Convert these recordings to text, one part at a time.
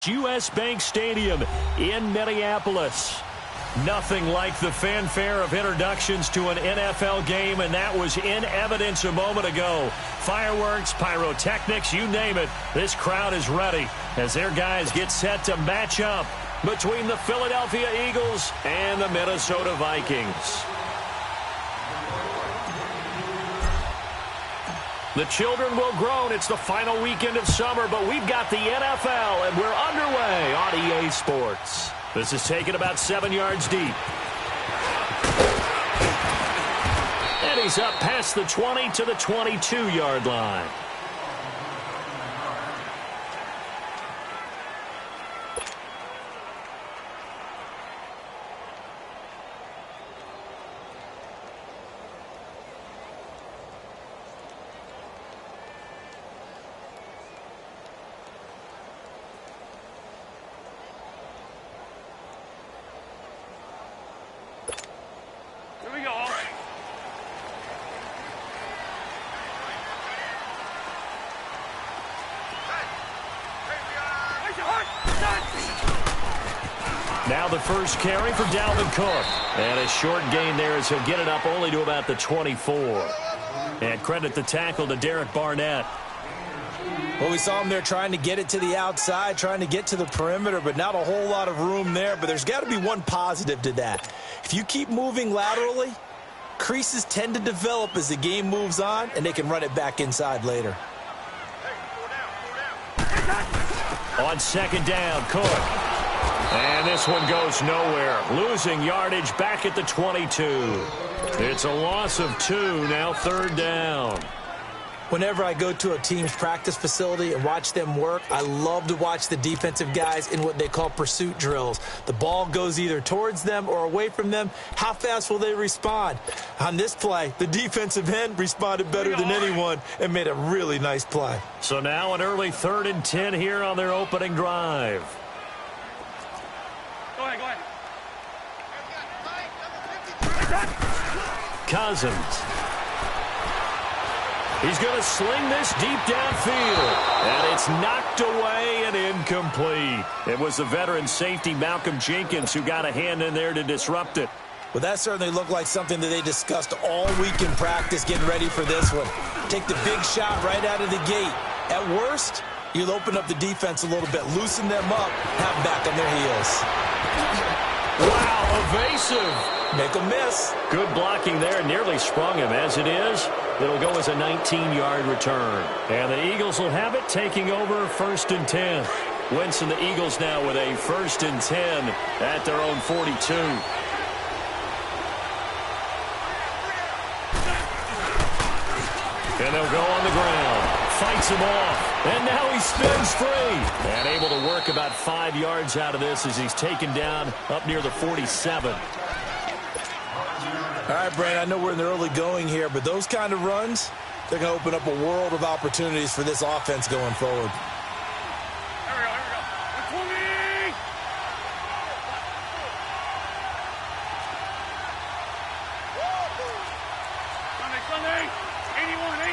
U.S. Bank Stadium in Minneapolis. Nothing like the fanfare of introductions to an NFL game, and that was in evidence a moment ago. Fireworks, pyrotechnics, you name it. This crowd is ready as their guys get set to match up between the Philadelphia Eagles and the Minnesota Vikings. The children will groan. It's the final weekend of summer, but we've got the NFL, and we're underway on EA Sports. This is taken about 7 yards deep. And he's up past the 20 to the 22-yard line. Now the first carry for Dalvin Cook. And a short gain there as he'll get it up only to about the 24. And credit the tackle to Derek Barnett. Well, we saw him there trying to get it to the outside, trying to get to the perimeter, but not a whole lot of room there. But there's got to be one positive to that. If you keep moving laterally, creases tend to develop as the game moves on, and they can run it back inside later. On second down, Cook. And this one goes nowhere. Losing yardage back at the 22. It's a loss of 2, now third down. Whenever I go to a team's practice facility and watch them work, I love to watch the defensive guys in what they call pursuit drills. The ball goes either towards them or away from them. How fast will they respond? On this play, the defensive end responded better than anyone and made a really nice play. So now an early 3rd and 10 here on their opening drive. Go ahead. Cousins. He's going to sling this deep downfield. And it's knocked away and incomplete. It was the veteran safety Malcolm Jenkins who got a hand in there to disrupt it. Well, that certainly looked like something that they discussed all week in practice getting ready for this one. Take the big shot right out of the gate. At worst, you'll open up the defense a little bit, loosen them up, have them back on their heels. Wow, evasive. Make a miss. Good blocking there. Nearly sprung him. As it is, it'll go as a 19-yard return. And the Eagles will have it, taking over 1st and 10. Wentz and the Eagles now with a 1st and 10 at their own 42. And they'll go on the ground. Fights him off. And now he spins free. And able to work about 5 yards out of this as he's taken down up near the 47. All right, Brandon, I know we're in the early going here, but those kind of runs, they're going to open up a world of opportunities for this offense going forward. Here we go. 120! Sunday. 81.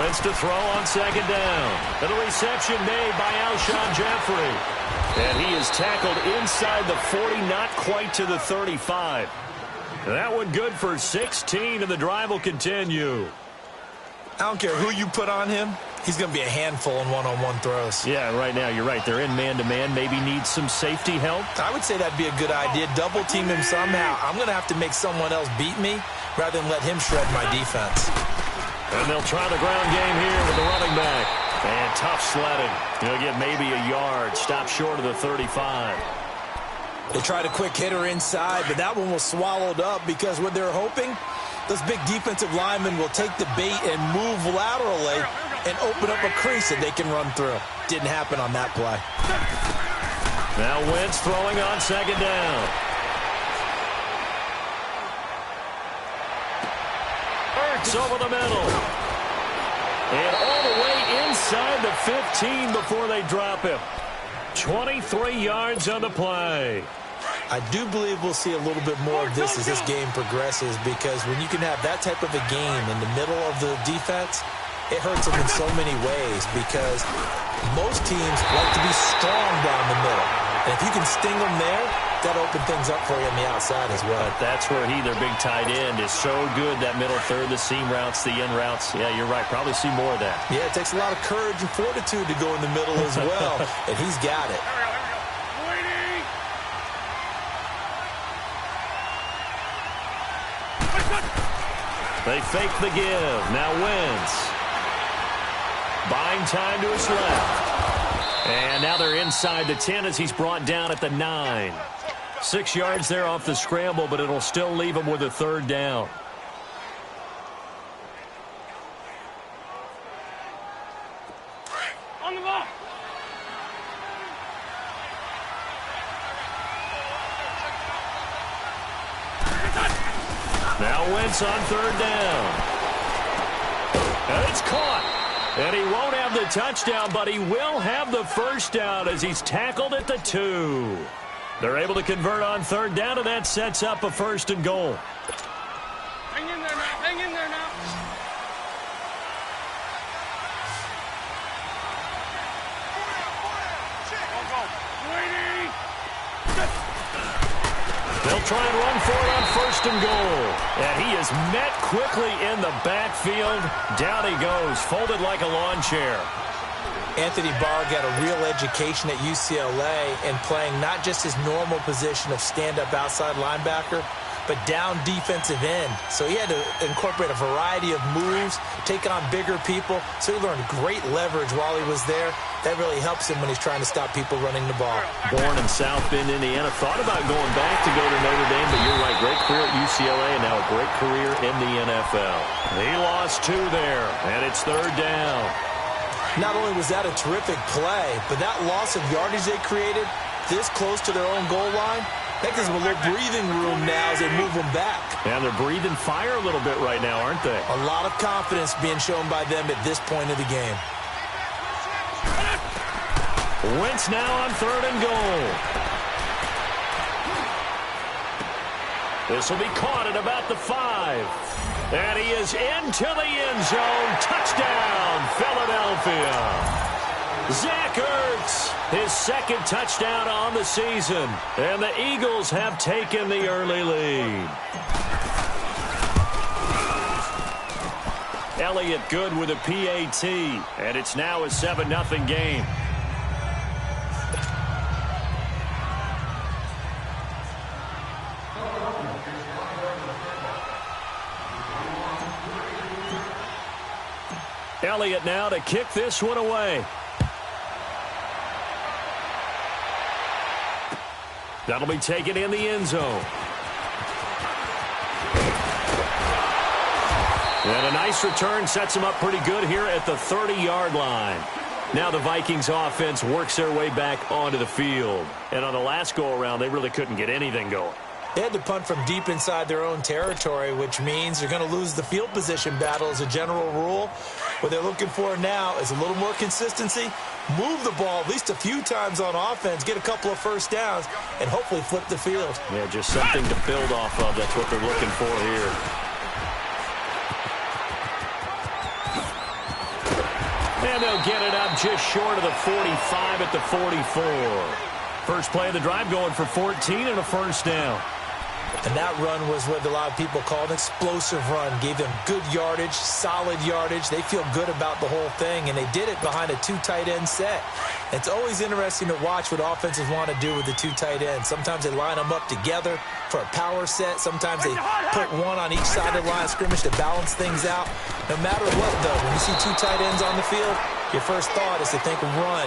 Wentz to throw on second down. And a reception made by Alshon Jeffrey. And he is tackled inside the 40, not quite to the 35. That one good for 16, and the drive will continue. I don't care who you put on him. He's going to be a handful in one-on-one throws. Yeah, right now you're right. They're in man-to-man. Maybe needs some safety help. I would say that'd be a good idea. Double team him somehow. I'm going to have to make someone else beat me rather than let him shred my defense. And they'll try the ground game here with the running back. And tough sledding. He'll get maybe a yard. Stop short of the 35. They tried a quick hitter inside, but that one was swallowed up because what they're hoping, those big defensive linemen will take the bait and move laterally and open up a crease that they can run through. Didn't happen on that play. Now Wentz throwing on second down. Ertz over the middle. And all the way inside the 15 before they drop him. 23 yards on the play. I do believe we'll see a little bit more of this as this game progresses, because when you can have that type of a game in the middle of the defense, it hurts them in so many ways because most teams like to be strong down the middle. And if you can sting them there, that'll open things up for you on the outside as well. But that's where their big tight end, is so good, that middle third, the seam routes, the in routes. Yeah, you're right. Probably see more of that. Yeah, it takes a lot of courage and fortitude to go in the middle as well, and he's got it. They fake the give. Now Wentz. Buying time to his left. And now they're inside the 10 as he's brought down at the 9. 6 yards there off the scramble, but it'll still leave him with a third down. On the ball. Now Wentz on third down. And it's caught. And he won't have the touchdown, but he will have the first down as he's tackled at the 2. They're able to convert on third down, and that sets up a 1st and goal. Hang in there now. Hang in there now. They'll try and run for it on 1st and goal. And he is met quickly in the backfield. Down he goes, folded like a lawn chair. Anthony Barr got a real education at UCLA and playing not just his normal position of stand-up outside linebacker, but down defensive end. So he had to incorporate a variety of moves, take on bigger people. So he learned great leverage while he was there. That really helps him when he's trying to stop people running the ball. Born in South Bend, Indiana. Thought about going back to go to Notre Dame, but you're right. Great career at UCLA and now a great career in the NFL. He lost 2 there, and it's third down. Not only was that a terrific play, but that loss of yardage they created this close to their own goal line, that gives them a little breathing room now as they move them back. And they're breathing fire a little bit right now, aren't they? A lot of confidence being shown by them at this point of the game. Wentz now on 3rd and goal. This will be caught at about the 5. And he is into the end zone. Touchdown, Philadelphia. Zach Ertz, his 2nd touchdown on the season. And the Eagles have taken the early lead. Elliott good with a PAT. And it's now a 7-0 game. Elliott now to kick this one away. That'll be taken in the end zone. And a nice return sets him up pretty good here at the 30-yard line. Now the Vikings offense works their way back onto the field. And on the last go-around, they really couldn't get anything going. They had to punt from deep inside their own territory, which means they're going to lose the field position battle as a general rule. What they're looking for now is a little more consistency, move the ball at least a few times on offense, get a couple of first downs, and hopefully flip the field. Yeah, just something to build off of. That's what they're looking for here. And they'll get it up just short of the 45 at the 44. First play of the drive going for 14 and a first down. And that run was what a lot of people call an explosive run. Gave them good yardage, solid yardage. They feel good about the whole thing, and they did it behind a 2 tight end set. It's always interesting to watch what offenses want to do with the 2 tight ends. Sometimes they line them up together for a power set. Sometimes they put one on each side of the line of scrimmage to balance things out. No matter what, though, when you see 2 tight ends on the field, your first thought is to think run.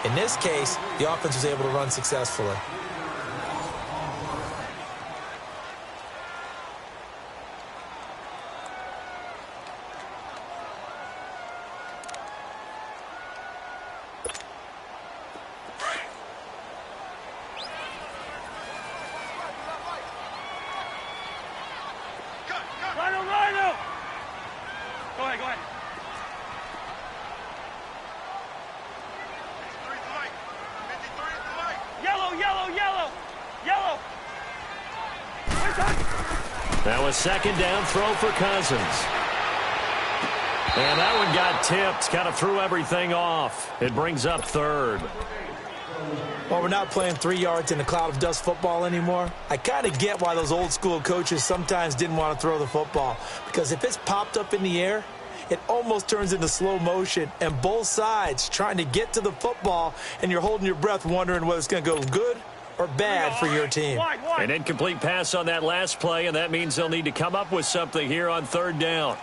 In this case, the offense was able to run successfully. Rhino! Go ahead, go ahead. Yellow, yellow, yellow! Yellow! Now a second down throw for Cousins. And that one got tipped, kind of threw everything off. It brings up third. Well, we're not playing 3 yards in a cloud of dust football anymore. I kind of get why those old school coaches sometimes didn't want to throw the football. Because if it's popped up in the air, it almost turns into slow motion. And both sides trying to get to the football, and you're holding your breath wondering whether it's going to go good or bad for your team. An incomplete pass on that last play, and that means they'll need to come up with something here on third down.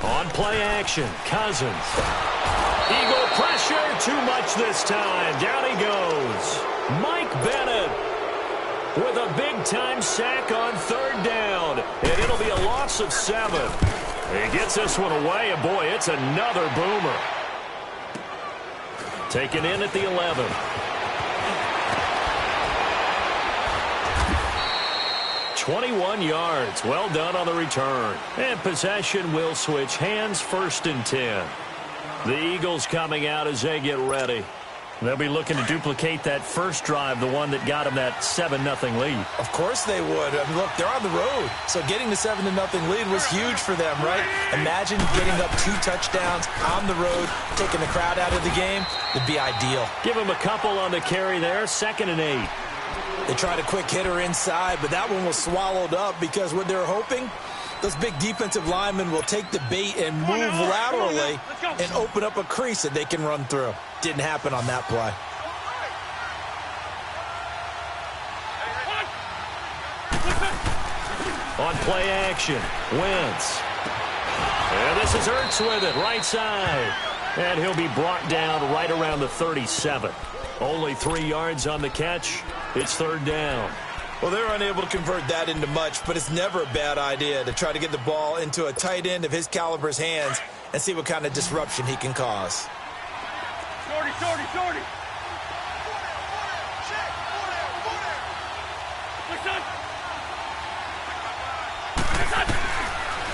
On play action, Cousins. Eagle pressure, too much this time. Down he goes. Mike Bennett with a big-time sack on third down. And it'll be a loss of 7. He gets this one away, and boy, it's another boomer. Taken in at the 11. "21 yards. Well done on the return. And possession will switch hands, 1st and 10. The Eagles coming out as they get ready. They'll be looking to duplicate that first drive, the one that got them that 7-0 lead. Of course they would. I mean, look, they're on the road. So getting the 7-0 lead was huge for them, right? Imagine getting up 2 touchdowns on the road, taking the crowd out of the game. It'd be ideal. Give them a couple on the carry there, 2nd and 8. They tried a quick hitter inside, but that one was swallowed up because what they're hoping, those big defensive linemen will take the bait and move laterally and open up a crease that they can run through. Didn't happen on that play. On play action, Wentz. And this is Ertz with it, right side. And he'll be brought down right around the 37. Only 3 yards on the catch. It's third down. Well, they're unable to convert that into much, but it's never a bad idea to try to get the ball into a tight end of his caliber's hands and see what kind of disruption he can cause. Shorty.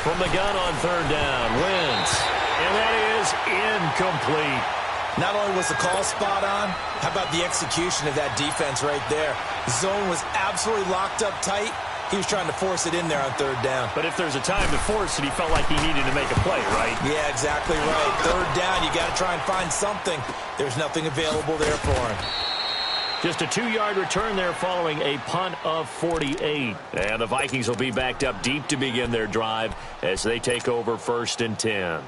From the gun on third down, Wentz. And that is incomplete. Not only was the call spot on, how about the execution of that defense right there? The zone was absolutely locked up tight. He was trying to force it in there on third down. But if there's a time to force it, he felt like he needed to make a play, right? Yeah, exactly right. Third down, you got to try and find something. There's nothing available there for him. Just a 2-yard return there following a punt of 48. And the Vikings will be backed up deep to begin their drive as they take over 1st and 10.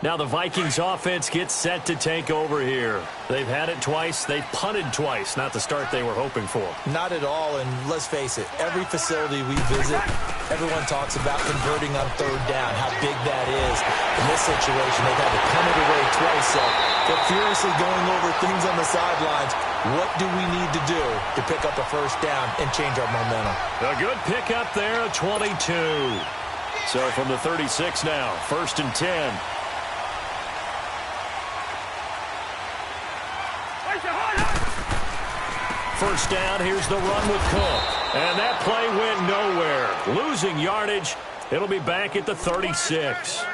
Now the Vikings offense gets set to take over here. They've had it twice. They've punted twice. Not the start they were hoping for. Not at all, and let's face it, every facility we visit, everyone talks about converting on third down, how big that is. In this situation, they've had to punt it away twice, so they're furiously going over things on the sidelines. What do we need to do to pick up a first down and change our momentum? A good pickup there, 22. So from the 36 now, 1st and 10. First down, here's the run with Cook. And that play went nowhere. Losing yardage, it'll be back at the 36.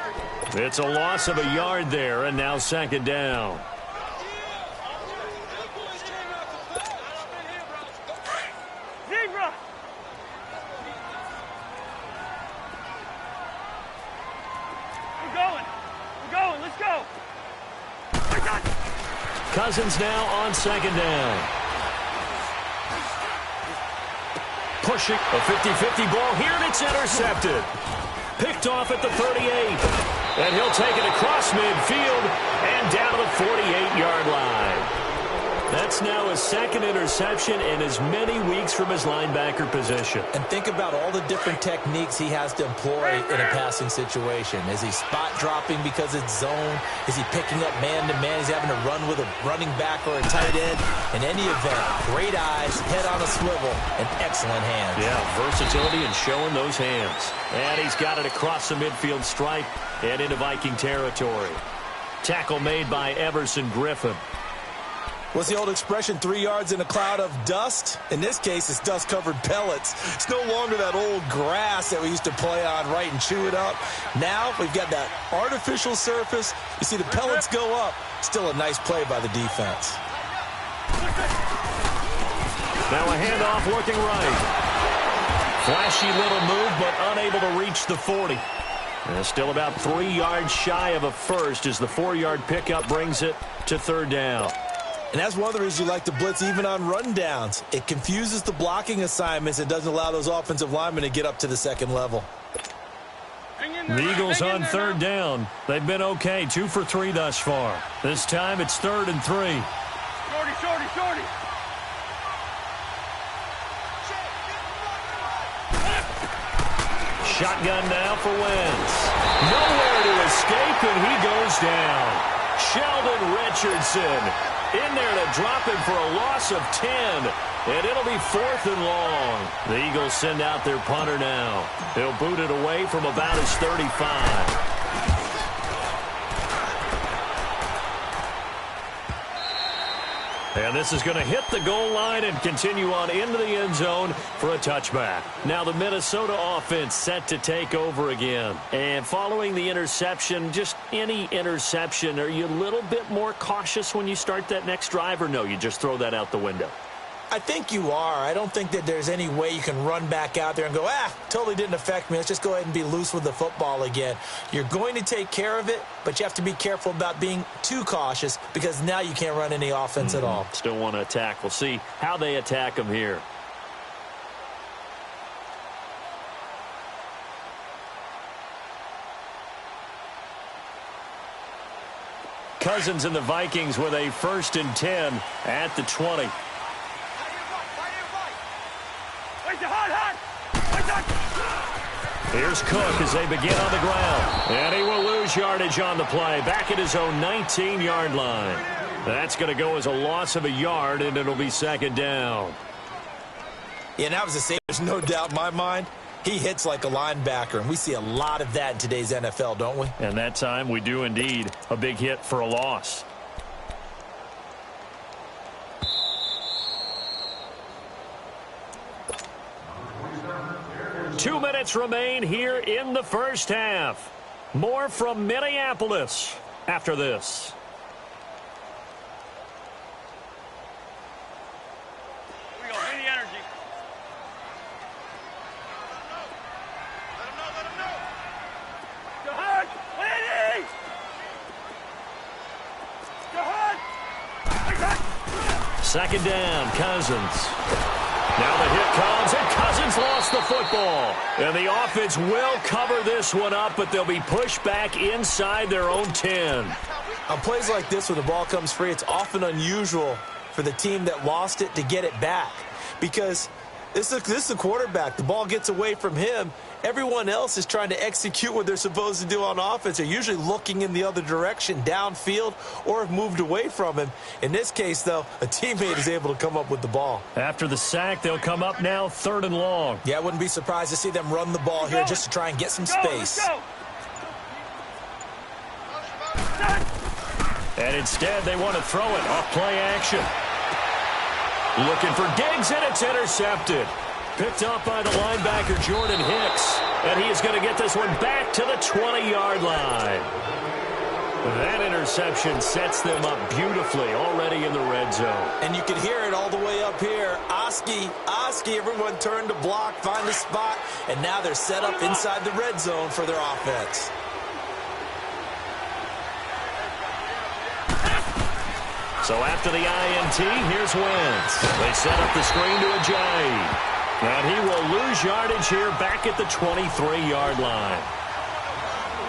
It's a loss of a yard there, and now 2nd down. We're going, let's go. Cousins now on 2nd down. Pushing a 50-50 ball here, and it's intercepted. Picked off at the 38. And he'll take it across midfield and down to the 48-yard line. That's now his 2nd interception in as many weeks from his linebacker position. And think about all the different techniques he has to employ in a passing situation. Is he spot dropping because it's zone? Is he picking up man-to-man? He's having to run with a running back or a tight end. In any event, great eyes, head on a swivel, and excellent hands. Yeah, versatility and showing those hands. And he's got it across the midfield stripe and into Viking territory. Tackle made by Everson Griffin. What's the old expression, 3 yards in a cloud of dust? In this case, it's dust-covered pellets. It's no longer that old grass that we used to play on, right, and chew it up. Now we've got that artificial surface. You see the pellets go up. Still a nice play by the defense. Now a handoff looking right. Flashy little move, but unable to reach the 40. And still about 3 yards shy of a first as the 4-yard pickup brings it to third down. And that's one of the reasons you like to blitz even on rundowns. It confuses the blocking assignments. It doesn't allow those offensive linemen to get up to the second level. The Eagles on third down. They've been okay, 2 for 3 thus far. This time it's 3rd and 3. Shorty. Shotgun now for Wentz. Nowhere to escape, and he goes down. Sheldon Richardson in there to drop him for a loss of 10. And it'll be 4th and long. The Eagles send out their punter now. They'll boot it away from about his 35. And this is going to hit the goal line and continue on into the end zone for a touchback. Now the Minnesota offense set to take over again. And following the interception, just any interception, are you a little bit more cautious when you start that next drive, or no, you just throw that out the window? I think you are. I don't think that there's any way you can run back out there and go, totally didn't affect me. Let's just go ahead and be loose with the football again. You're going to take care of it, but you have to be careful about being too cautious because now you can't run any offense at all. Still want to attack. We'll see how they attack them here. Cousins and the Vikings with a 1st and 10 at the 20. Here's Cook as they begin on the ground. And he will lose yardage on the play. Back at his own 19-yard line. That's going to go as a loss of a yard, and it'll be 2nd down. Yeah, and that was the same. There's no doubt in my mind. He hits like a linebacker, and we see a lot of that in today's NFL, don't we? And that time we do indeed. A big hit for a loss. Two minutes remain here in the first half. More from Minneapolis after this. Here we go. Any energy. Let him know. Go ahead. Lady! Go ahead. 2nd down, Cousins. Now the hit comes, and Cousins lost the football. And the offense will cover this one up, but they'll be pushed back inside their own 10. On plays like this where the ball comes free, it's often unusual for the team that lost it to get it back. Because this is the quarterback. The ball gets away from him. Everyone else is trying to execute what they're supposed to do on offense. They're usually looking in the other direction, downfield, or have moved away from him. In this case, though, a teammate is able to come up with the ball. After the sack, they'll come up now 3rd and long. Yeah, I wouldn't be surprised to see them run the ball here just to try and get some space. And instead, they want to throw it off play action. Looking for Diggs, and it's intercepted. Picked up by the linebacker, Jordan Hicks. And he is going to get this one back to the 20-yard line. That interception sets them up beautifully already in the red zone. And you can hear it all the way up here. Oski, everyone turned to block, find a spot, and now they're set up inside the red zone for their offense. So after the INT, here's Wentz. They set up the screen to Ajayi. And he will lose yardage here back at the 23-yard line.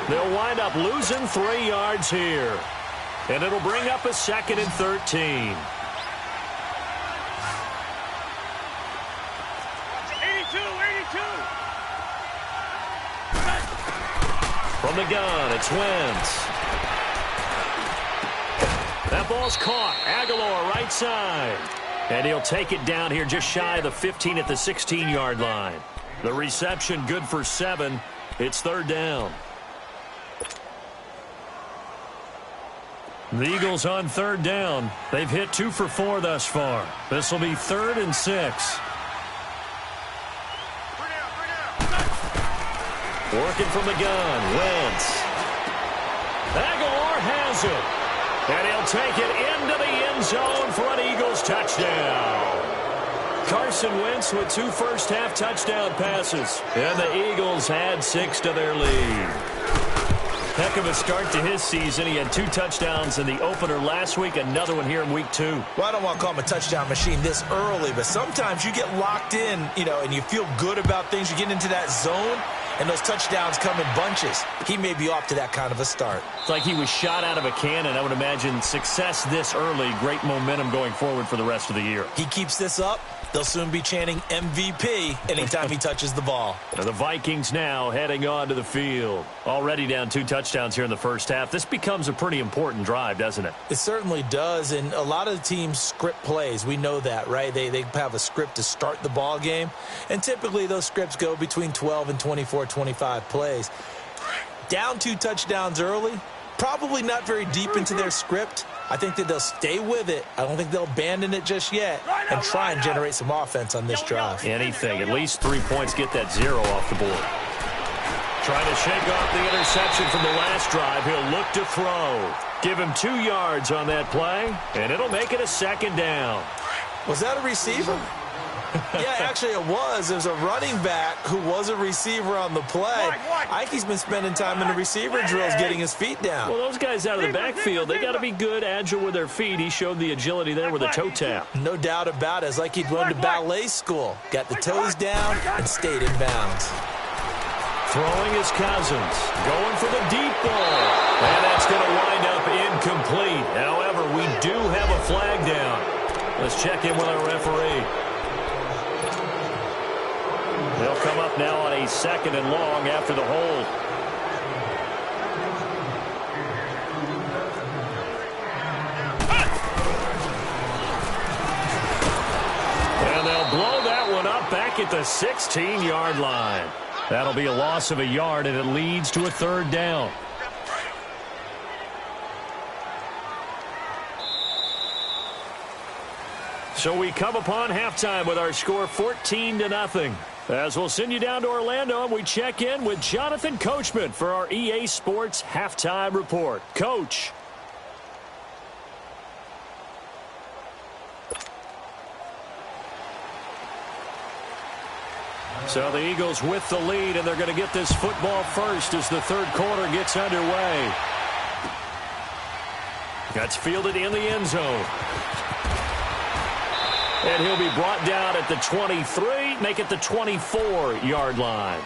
They'll wind up losing 3 yards here. And it'll bring up a 2nd and 13. 82. From the gun, it's Wentz. That ball's caught. Aguilar right side. And he'll take it down here just shy of the 15 at the 16-yard line. The reception good for 7. It's 3rd down. The Eagles on 3rd down. They've hit 2 for 4 thus far. This will be 3rd and 6. Working from the gun, Wentz. Aguilar has it. And he'll take it into the end zone for an Eagles touchdown. Carson Wentz with 2 first-half touchdown passes. And the Eagles add 6 to their lead. Heck of a start to his season. He had 2 touchdowns in the opener last week, another one here in week 2. Well, I don't want to call him a touchdown machine this early, but sometimes you get locked in, and you feel good about things. You get into that zone, and those touchdowns come in bunches. He may be off to that kind of a start. It's like he was shot out of a cannon. I would imagine success this early, great momentum going forward for the rest of the year. He keeps this up, they'll soon be chanting MVP anytime he touches the ball. The Vikings now heading on to the field. Already down 2 touchdowns here in the first half. This becomes a pretty important drive, doesn't it? It certainly does, and a lot of the teams script plays. We know that, right? They have a script to start the ball game, and typically those scripts go between 12 and 24, 25 plays. Down 2 touchdowns early, probably not very deep into their script. I think that they'll stay with it. I don't think they'll abandon it just yet and try and generate some offense on this drive. Anything. At least 3 points, get that 0 off the board. Trying to shake off the interception from the last drive. He'll look to throw. Give him 2 yards on that play, and it'll make it a 2nd down. Was that a receiver? Yeah, actually it was. There's a running back who was a receiver on the play. I think he's been spending time in the receiver drills getting his feet down. Well, those guys out of the backfield, they got to be good, agile with their feet. He showed the agility there with a toe tap. No doubt about it. It's like he'd run to ballet school. Got the toes down and stayed in bounds. Throwing is Cousins. Going for the deep ball. And that's going to wind up incomplete. However, we do have a flag down. Let's check in with our referee. They'll come up now on a 2nd and long after the hold. And they'll blow that one up back at the 16-yard line. That'll be a loss of a yard, and it leads to a 3rd down. So we come upon halftime with our score 14-0. As we'll send you down to Orlando, and we check in with Jonathan Coachman for our EA Sports Halftime Report. Coach. So the Eagles with the lead, and they're going to get this football first as the 3rd quarter gets underway. That's fielded in the end zone. And he'll be brought down at the 23, make it the 24-yard line.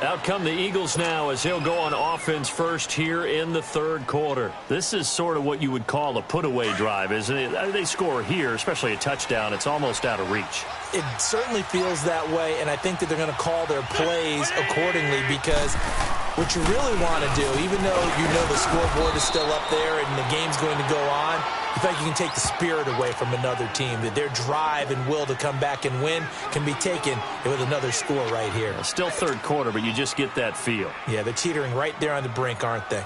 Out come the Eagles now as he'll go on offense first here in the 3rd quarter. This is sort of what you would call a put-away drive, isn't it? They score here, especially a touchdown. It's almost out of reach. It certainly feels that way, and I think that they're going to call their plays accordingly because what you really want to do, even though you know the scoreboard is still up there and the game's going to go on, you think you can take the spirit away from another team, that their drive and will to come back and win can be taken with another score right here. Still 3rd quarter, but you just get that feel. Yeah, they're teetering right there on the brink, aren't they?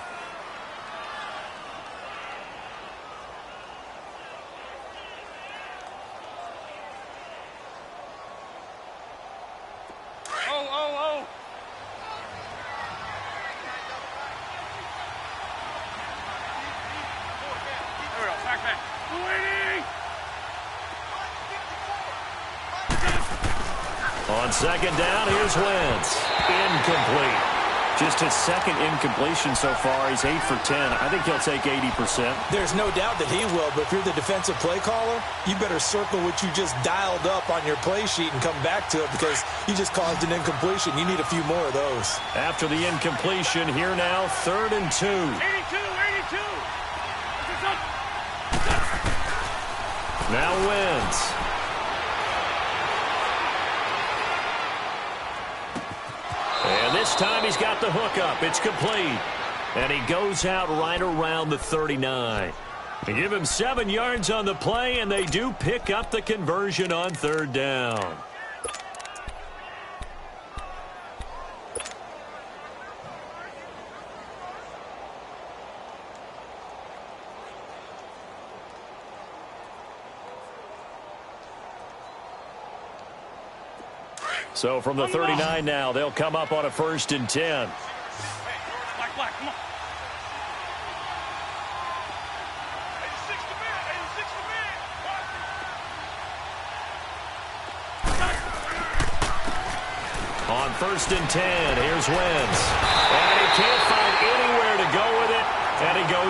On 2nd down, here's Wentz. Incomplete. Just his 2nd incompletion so far. He's 8 for 10. I think he'll take 80%. There's no doubt that he will, but if you're the defensive play caller, you better circle what you just dialed up on your play sheet and come back to it because you just caused an incompletion. You need a few more of those. After the incompletion, here now, 3rd and 2. 82. Now Wentz. And this time he's got the hook up. It's complete. And he goes out right around the 39. They give him 7 yards on the play, and they do pick up the conversion on 3rd down. So from the 39 now, they'll come up on a 1st and 10. Black, come on. On 1st and 10, here's Wentz. And he can't find anywhere to go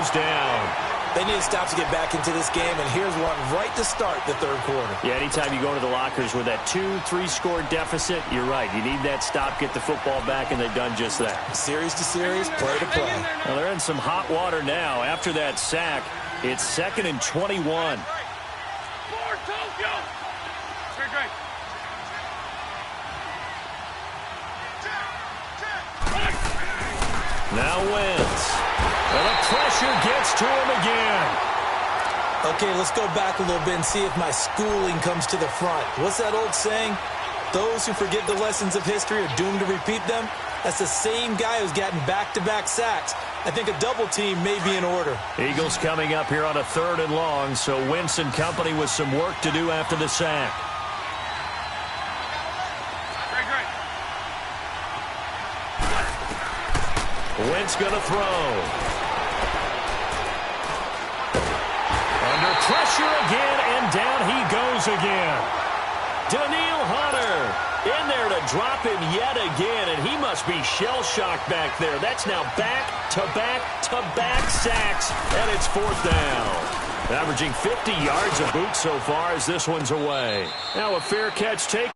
goes down. They need to stop to get back into this game, and here's one right to start the third quarter. Yeah, anytime you go to the lockers with that 2-3 score deficit, you're right. You need that stop, get the football back, and they've done just that. Series to series, play to play. Well, they're in some hot water now. After that sack, it's 2nd and 21. Now Wentz. And the pressure gets to him again. Okay, let's go back a little bit and see if my schooling comes to the front. What's that old saying? Those who forget the lessons of history are doomed to repeat them. That's the same guy who's gotten back-to-back sacks. I think a double team may be in order. Eagles coming up here on a 3rd and long, so Wentz and company with some work to do after the sack. Wentz going to throw. Under pressure again, and down he goes again. Danielle Hunter in there to drop him yet again, and he must be shell-shocked back there. That's now back-to-back-to-back sacks, and it's 4th down. Averaging 50 yards a boot so far as this one's away. Now a fair catch take.